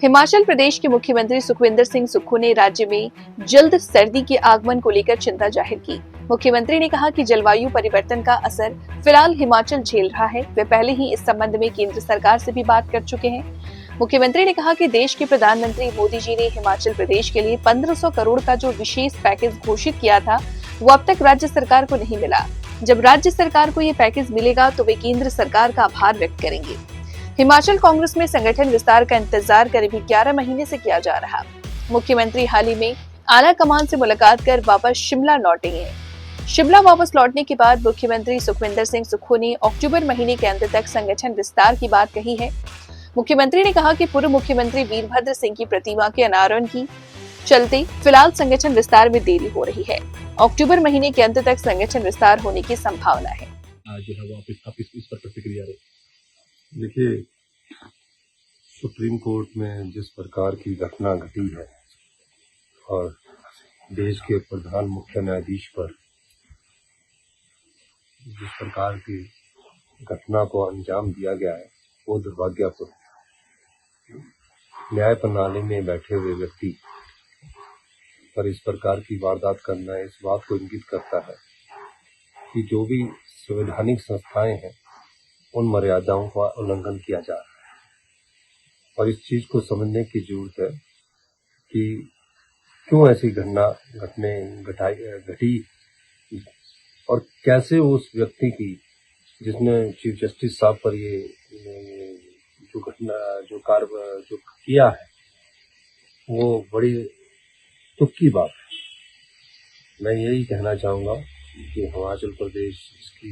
हिमाचल प्रदेश के मुख्यमंत्री सुखविंदर सिंह सुक्खू ने राज्य में जल्द सर्दी के आगमन को लेकर चिंता जाहिर की। मुख्यमंत्री ने कहा कि जलवायु परिवर्तन का असर फिलहाल हिमाचल झेल रहा है। वे पहले ही इस संबंध में केंद्र सरकार से भी बात कर चुके हैं। मुख्यमंत्री ने कहा कि देश के प्रधानमंत्री मोदी जी ने हिमाचल प्रदेश के लिए 1500 करोड़ का जो विशेष पैकेज घोषित किया था, वो अब तक राज्य सरकार को नहीं मिला। जब राज्य सरकार को ये पैकेज मिलेगा तो वे केंद्र सरकार का आभार व्यक्त करेंगे। हिमाचल कांग्रेस में संगठन विस्तार का इंतजार करीब 11 महीने से किया जा रहा। मुख्यमंत्री हाल ही में आला कमान से मुलाकात कर वापस शिमला लौटे हैं। शिमला वापस लौटने के बाद मुख्यमंत्री सुखविंदर सिंह सुक्खू ने अक्टूबर महीने के अंत तक संगठन विस्तार की बात कही है। मुख्यमंत्री ने कहा कि पूर्व मुख्यमंत्री वीरभद्र सिंह की प्रतिमा के अनावरण की चलते फिलहाल संगठन विस्तार में देरी हो रही है। अक्टूबर महीने के अंत तक संगठन विस्तार होने की संभावना है। इस पर प्रतिक्रिया देखिए, सुप्रीम कोर्ट में जिस प्रकार की घटना घटी है और देश के प्रधान मुख्य न्यायाधीश पर जिस प्रकार की घटना को अंजाम दिया गया है, वो दुर्भाग्यपूर्ण। न्याय प्रणाली में बैठे हुए व्यक्ति पर इस प्रकार की वारदात करना इस बात को इंगित करता है कि जो भी संवैधानिक संस्थाएं हैं, उन मर्यादाओं का उल्लंघन किया जा रहा है। और इस चीज को समझने की जरूरत है कि क्यों ऐसी घटी और कैसे उस व्यक्ति की जिसने चीफ जस्टिस साहब पर ये जो किया है, वो बड़ी दुख की बात है। मैं यही कहना चाहूंगा कि हिमाचल प्रदेश इसकी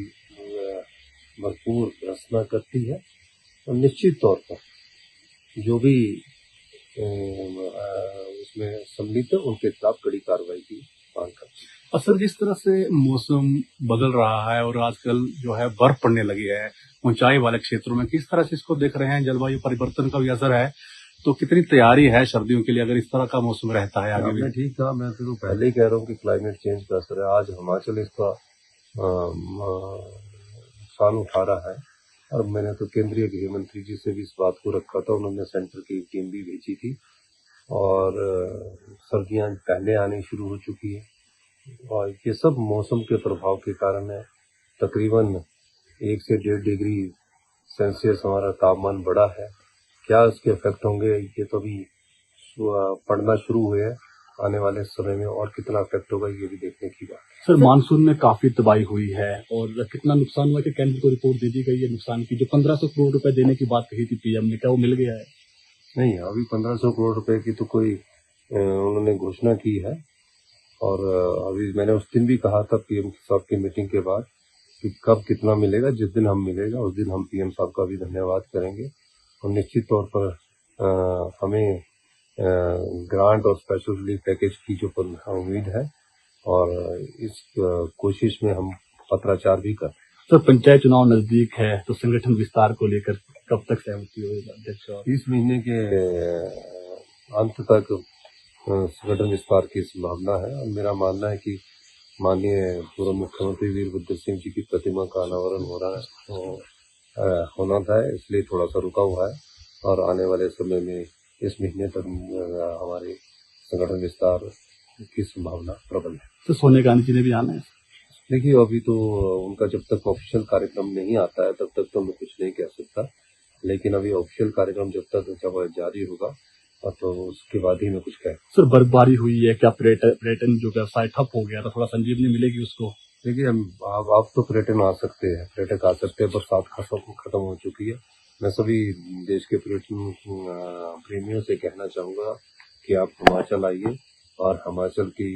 भरपूर रचना करती है और निश्चित तौर पर जो भी उसमें सम्मिलित है उनके खिलाफ कड़ी कार्रवाई की मांग करती है। और सर, जिस तरह से मौसम बदल रहा है और आजकल जो है बर्फ पड़ने लगी है ऊंचाई वाले क्षेत्रों में, किस तरह से इसको देख रहे हैं? जलवायु परिवर्तन का भी असर है, तो कितनी तैयारी है सर्दियों के लिए अगर इस तरह का मौसम रहता है आगे भी? ठीक था, मैं तो पहले ही कह रहा हूँ कि क्लाइमेट चेंज का असर है। आज हिमाचल इसका नुकसान उठा रहा है और मैंने तो केंद्रीय गृह मंत्री जी से भी इस बात को रखा था। उन्होंने सेंटर की टीम भी भेजी थी और सर्दियां पहले आनी शुरू हो चुकी है और ये सब मौसम के प्रभाव के कारण है। तकरीबन 1 से 1.5 डिग्री सेल्सियस हमारा तापमान बढ़ा है। क्या इसके इफेक्ट होंगे, ये तो अभी पड़ना शुरू हुए हैं। आने वाले समय में और कितना इफेक्ट होगा ये भी देखने की बात है। सर, मानसून में काफी तबाही हुई है और कितना नुकसान हुआ कि केंद्र को रिपोर्ट दे दी गई है नुकसान की। जो 1500 करोड़ रुपए देने की बात कही थी पीएम ने, क्या वो मिल गया है? नहीं, अभी 1500 करोड़ रुपए की तो कोई उन्होंने घोषणा की है और अभी मैंने उस दिन भी कहा था पीएम साहब की मीटिंग के बाद कि कब कितना मिलेगा। जिस दिन हम मिलेगा उस दिन हम पीएम साहब का भी धन्यवाद करेंगे और निश्चित तौर पर हमें ग्रांट और स्पेशल रिलीफ पैकेज की जो उम्मीद है और इस कोशिश में हम पत्राचार भी कर रहे हैं। सर, पंचायत चुनाव नजदीक है तो संगठन विस्तार को लेकर कब तक सहमति होगी अध्यक्ष? इस महीने के अंत तक संगठन विस्तार की संभावना है और मेरा मानना है कि माननीय पूर्व मुख्यमंत्री वीरभद्र सिंह जी की प्रतिमा का अनावरण होना था, इसलिए थोड़ा सा रुका हुआ है और आने वाले समय में इस महीने तक हमारे संगठन विस्तार की संभावना प्रबल है। तो सोनिया गांधी जी ने भी आना है? देखिए, अभी तो उनका जब तक ऑफिशियल कार्यक्रम नहीं आता है तब तक तो मैं कुछ नहीं कह सकता, लेकिन अभी ऑफिशियल कार्यक्रम जब जारी होगा तो उसके बाद ही मैं कुछ कह। सर, बर्फबारी हुई है, क्या पर्यटन जो व्यवसाय ठप हो गया था, थोड़ा संजीवनी मिलेगी उसको? देखिए, आप तो पर्यटक आ सकते हैं, बरसात खत्म हो चुकी है। मैं सभी देश के पर्यटन प्रेमियों से कहना चाहूंगा कि आप हिमाचल आइए और हिमाचल की